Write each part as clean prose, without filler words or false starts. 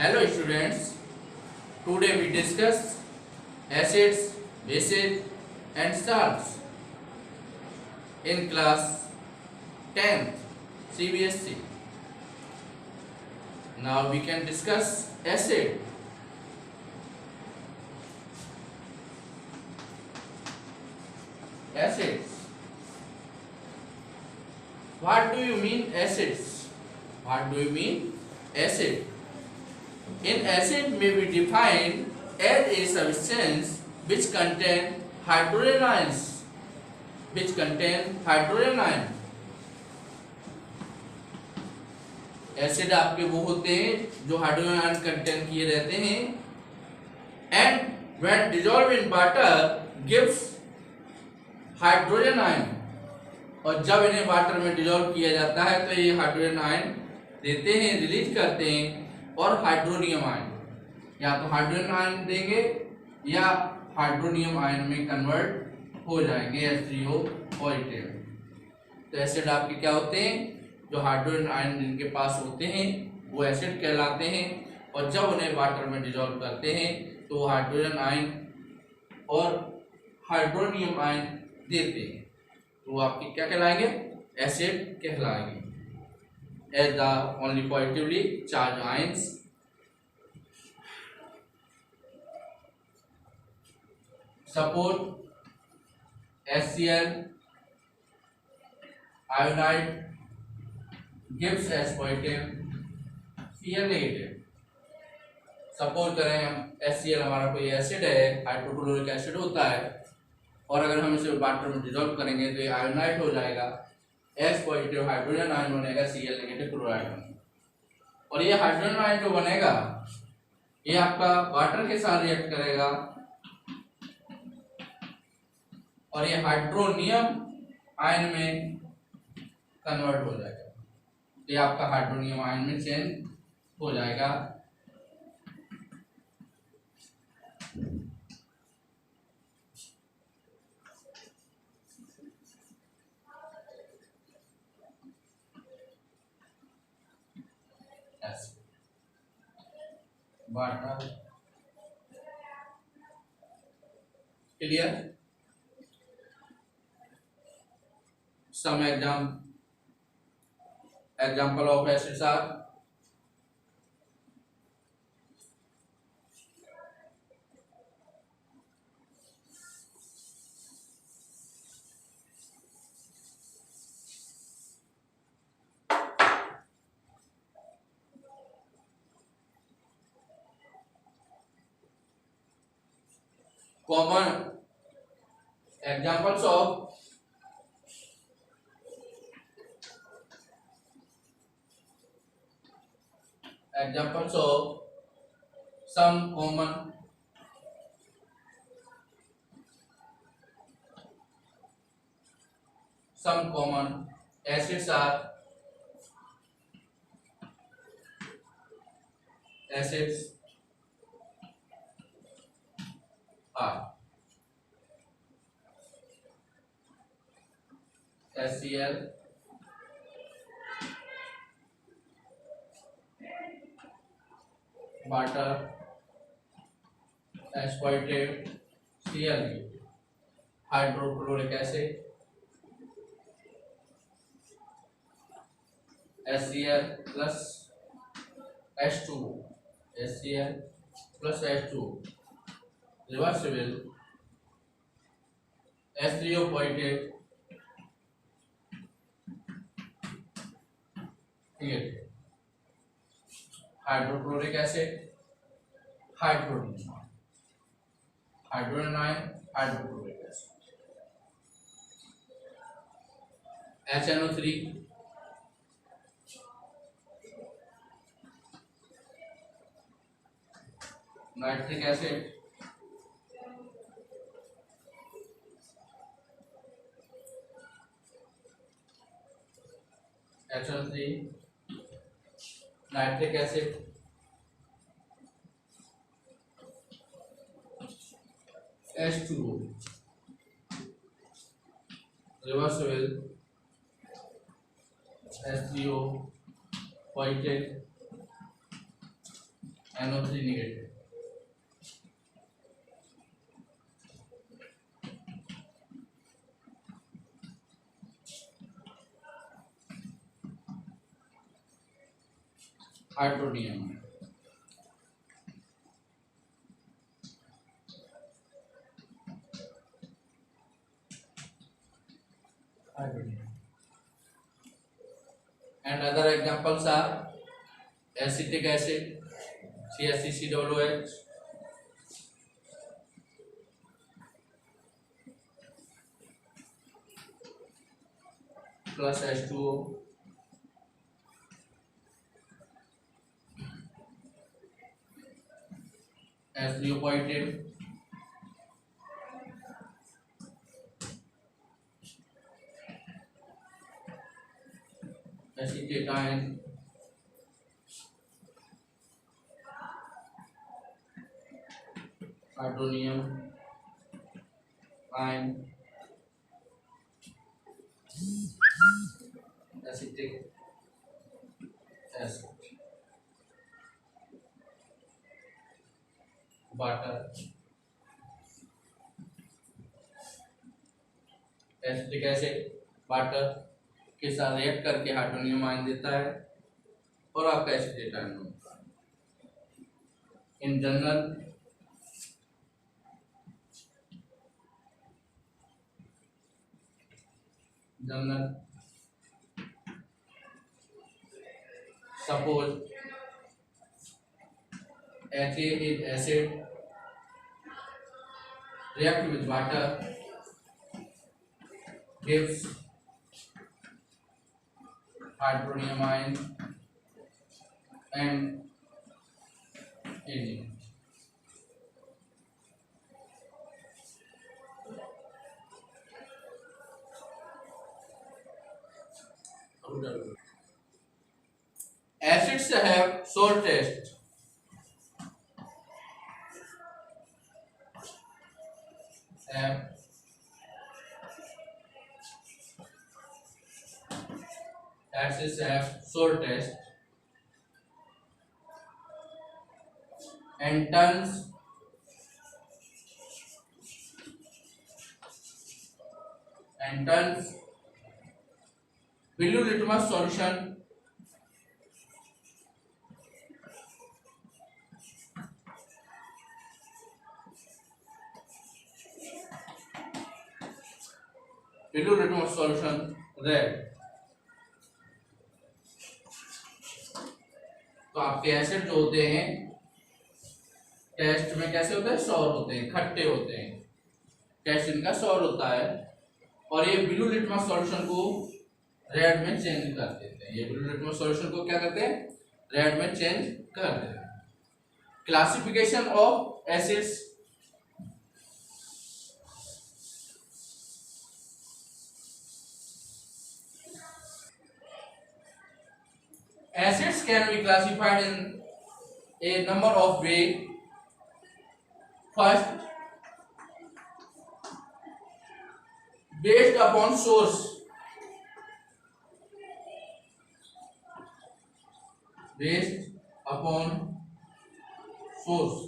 Hello students, today we discuss acids, bases and salts in class 10th CBSE. Now we can discuss acid. Acids. What do you mean acids? What do you mean acid? In acid may be defined as a substance which contain hydrogen ions. Acid आपके वो होते हैं जो hydrogen ion contain किए रहते हैं and when dissolve in water gives hydrogen ion, और जब इन्हें वाटर में डिसॉल्व किया जाता है तो ये हाइड्रोजन आयन देते हैं, रिलीज करते हैं, और हाइड्रोनियम आयन या तो हाइड्रोजन आयन देंगे या हाइड्रोनियम आयन में कन्वर्ट हो जाएंगे H3O पॉजिटिव। तो एसिड आपके क्या होते हैं, जो हाइड्रोजन आयन जिनके पास होते हैं वो एसिड कहलाते हैं, और जब उन्हें वाटर में डिसॉल्व करते हैं तो वो हाइड्रोजन आयन और हाइड्रोनियम आयन देते हैं, तो वो आपके क्या कहलाएंगे, एसिड कहलाएंगे। As the only positively charged ions support HCl iodide gives as positive, Cl negative। Suppose करें हम HCl हमारा कोई एसिड है, हाइड्रोक्लोरिक एसिड होता है, और अगर हम इसे वाटर में डिसॉल्व करेंगे तो ये आयोनाइड हो जाएगा, H पॉजिटिव हाइड्रोजन आयन बनेगा, Cl नेगेटिव क्लोराइड बनेगा, और ये हाइड्रोजन आयन जो बनेगा ये आपका वाटर के साथ रिएक्ट करेगा और ये हाइड्रोनियम आयन में कन्वर्ट हो जाएगा, तो ये आपका हाइड्रोनियम आयन में चेंज हो जाएगा। Water clear. Some example of acids are common examples of some common acids are HCl, water, H positive, Cl negative, hydrochloric acid, HCl plus H2O, HCl plus H2O, reversible, H3O positive, negative, hydrochloric acid, hydrogen ion, hydrochloric acid, HNO3, nitric acid, HNO3, nitric acid, H2O, reversible, H3O positive, NO3 negative. Hydronium and other examples are acetic acid CaCCOOH, plus H2O, S pointed, acetate, hydronium ion, acetic acid, water, acetic acid water के साथ react करके hydronium ion देता है और आपका acetate ion होता है। In general suppose HA is acid react with water gives hydronium ion and Na. Acids have sour taste. Acids have sour taste and turns blue litmus solution red। तो आपके acid जो होते हैं test में कैसे होते हैं, सौर होते हैं, खट्टे होते हैं, टेस्ट इनका सौर होता है और ये ब्लू लिटमस सॉल्यूशन को रेड में चेंज कर देते हैं। ये ब्लू लिटमस सॉल्यूशन को क्या करते हैं, रेड में चेंज कर देते हैं। Classification of acids, acids can be classified in a number of ways. First, based upon source. Based upon source.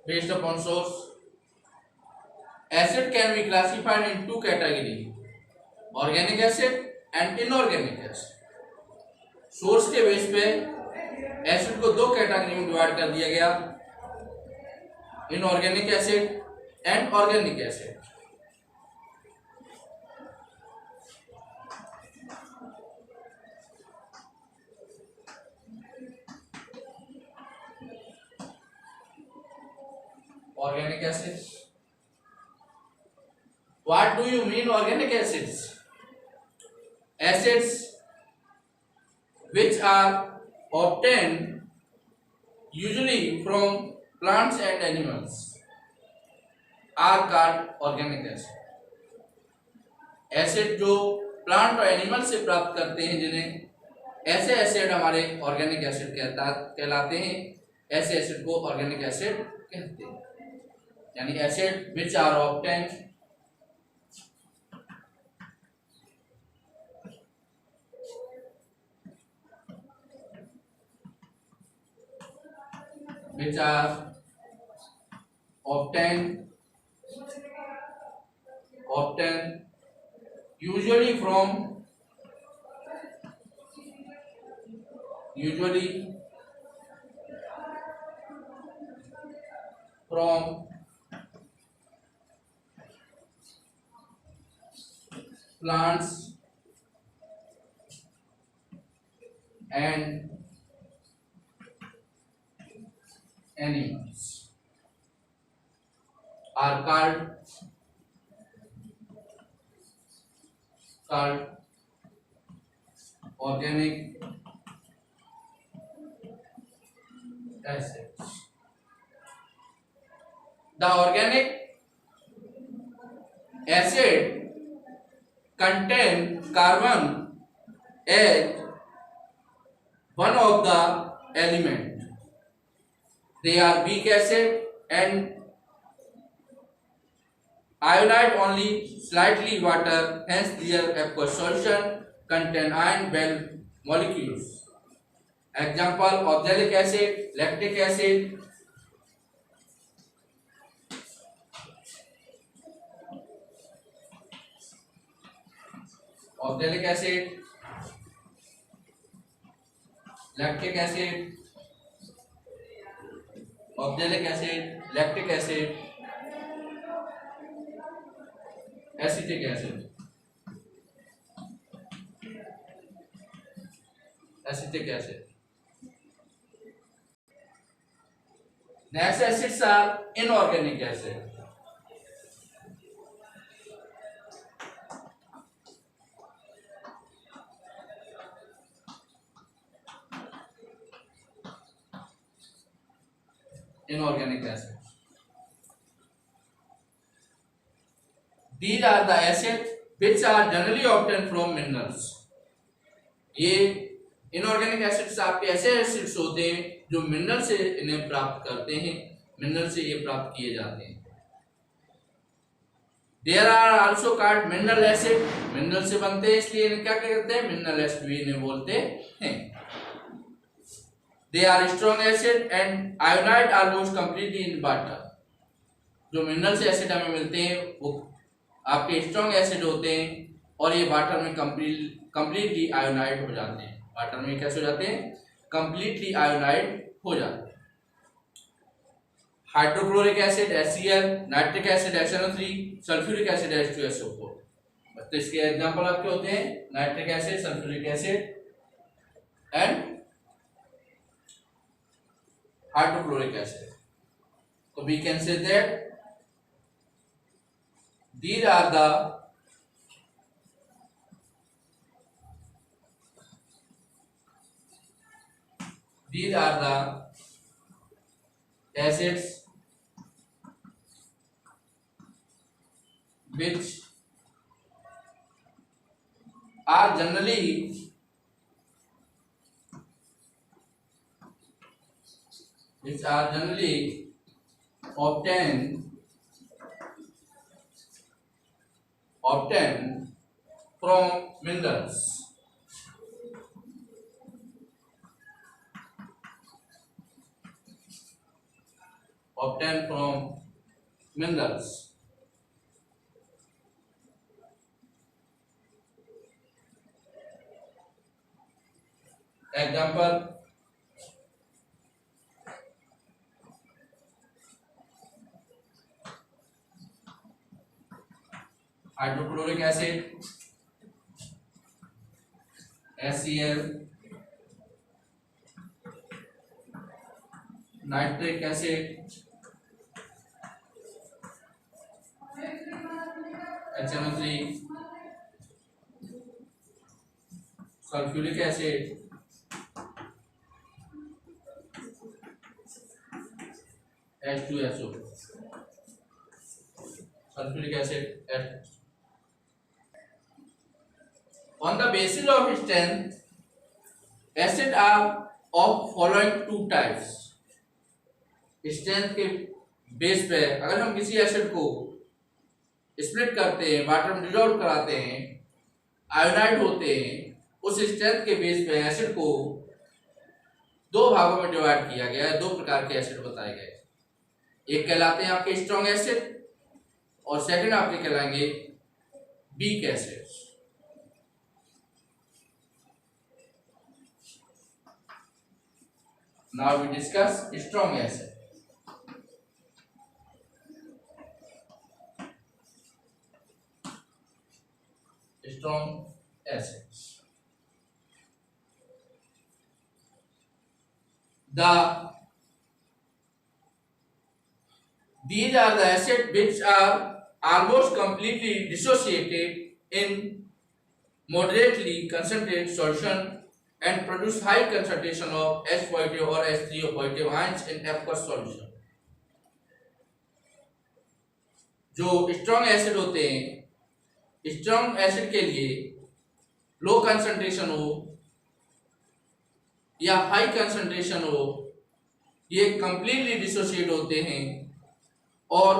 Based upon source. Acid can be classified in two categories, organic acid and inorganic acid. Source के base पे acid को दो category में divide कर दिया गया, inorganic acid and organic acid. Organic acids, what do you mean organic acids? Acids which are obtained usually from plants and animals are called organic acid. Acid जो plant और animal से प्राप्त करते हैं, जिन्हें ऐसे एसिड हमारे ऑर्गेनिक एसिड कहलाते हैं, ऐसे एसिड को ऑर्गेनिक एसिड कहते हैं। यानी acid which are obtained which are obtained usually from plants and animals are called organic acids. The organic acid contain carbon as one of the element. They are weak acid and iodide only slightly water, hence their aqueous solution contain ion molecules. Example: oxalic acid, lactic acid. Oxalic acid, lactic acid, oxalic acid, lactic acid, acetic acid, acetic acid. Next acids are inorganic acid. Inorganic acids. These are the acids which are generally obtained from minerals. ये inorganic acids आपके ऐसे acids होते हैं जो mineral से इन्हें प्राप्त करते हैं, मिनरल से ये प्राप्त किए जाते हैं. There are also called mineral acid. Mineral से बनते हैं इसलिए इन्हें क्या कहते हैं? मिनरल एसिड भी इन्हें बोलते हैं. They are strong acid and ionised almost completely in water. जो मिनरल से एसिड हमें मिलते हैं वो आपके स्ट्रॉन्ग एसिड होते हैं और ये वाटर में कंप्लीटली आयोनाइड हो जाते हैं. वाटर में कैसे हो जाते हैं? कंप्लीटली आयोनाइड हो जाते हैं. Hydrochloric acid HCl, nitric acid HNO3, sulphuric acid H2SO4. तो इसके एग्जांपल आपके होते हैं nitric acid, sulphuric acid and hydrochloric acid. तो we can say that these are the acids which are generally obtained from minerals. Obtained from minerals. Example: hydrochloric acid, HCl, nitric acid, HNO3, sulfuric acid, H2SO, sulfuric acid. On the basis of strength, acid are of following two types. Strength के base पे अगर हम किसी acid को split करते हैं, water में dissolve कराते हैं, आयोनाइड होते हैं, उस स्ट्रेंथ के बेस पे एसिड को दो भागों में डिवाइड किया गया है, दो प्रकार के एसिड बताए गए। एक कहलाते हैं आपके स्ट्रॉन्ग एसिड और सेकंड आपके कहलाएंगे weak acids. Now we discuss strong acid. Strong acids, these are the acids which are almost completely dissociated in moderately concentrated solution and produce high concentration of H positive or H3O positive ions in aqueous solution। जो strong acid होते हैं, strong acid के लिए low concentration हो या high concentration हो, ये completely dissociate होते हैं और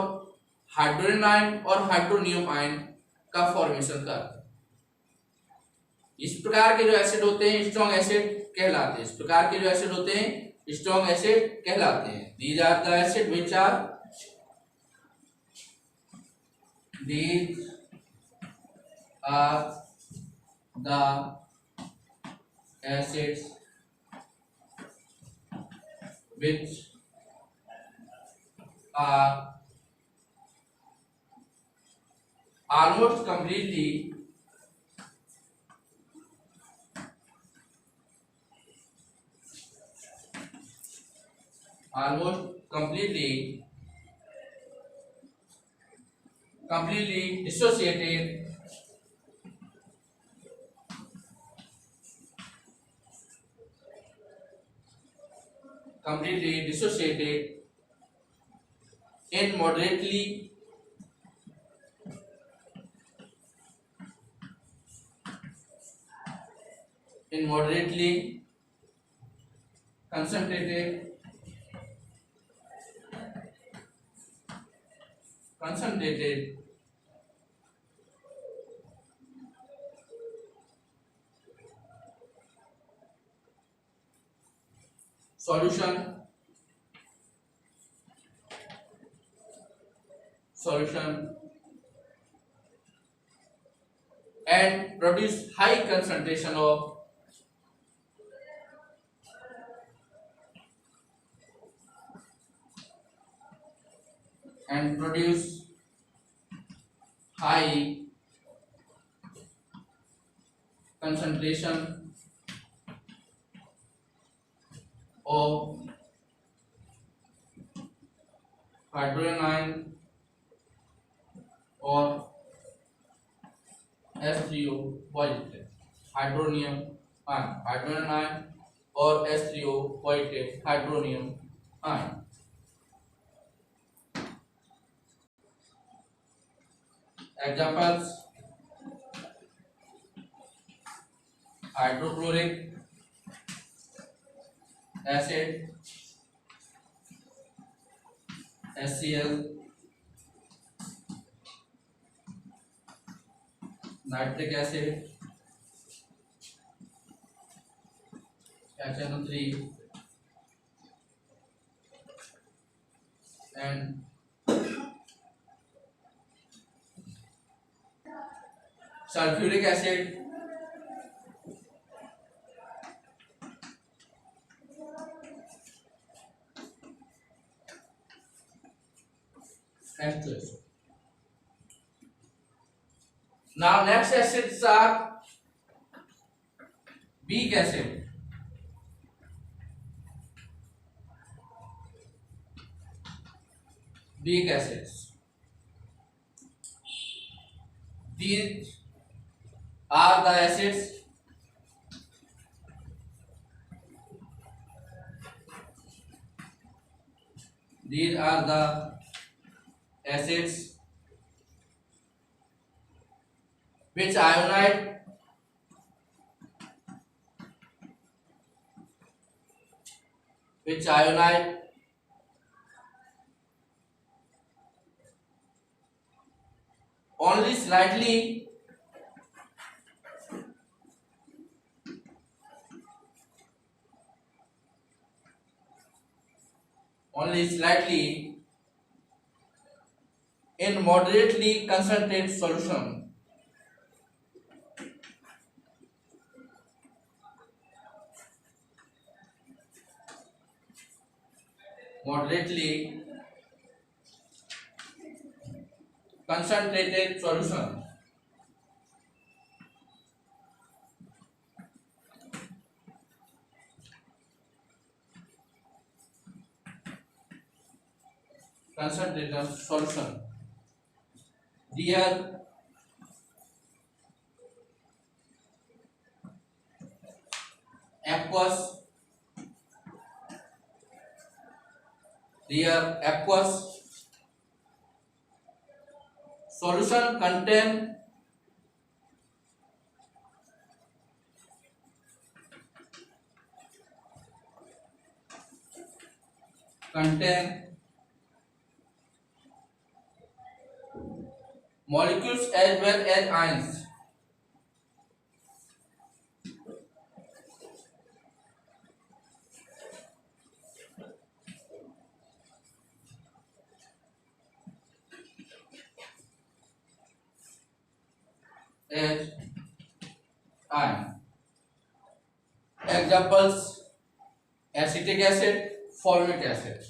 हाइड्रोजन आयन और हाइड्रोनियम आयन का फॉर्मेशन करते हैं। इस प्रकार के जो एसिड होते हैं स्ट्रॉन्ग एसिड कहलाते हैं। इस प्रकार के जो एसिड होते हैं स्ट्रॉन्ग एसिड कहलाते हैं। These are the acid which are the acids which are almost completely dissociated in moderately concentrated solution and produce high concentration of of hydrogen ion or H3O positive hydronium ion, hydrogen ion or H3O positive hydronium ion। Examples: hydrochloric acid HCl, nitric acid HNO3 and sulfuric acid H2SO। Now next acids are weak acid। Weak acids, these are the acids which ionide only slightly only slightly in moderately concentrated solution. Moderately concentrated solution. Concentrated solution. Dear aqueous, dear aqueous solution contain molecules as well as ions. As ion. Examples: acetic acid, formic acid.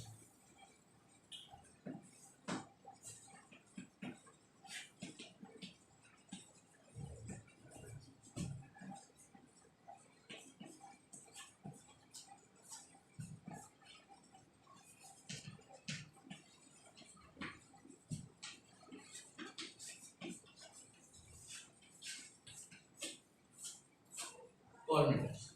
Formic acid.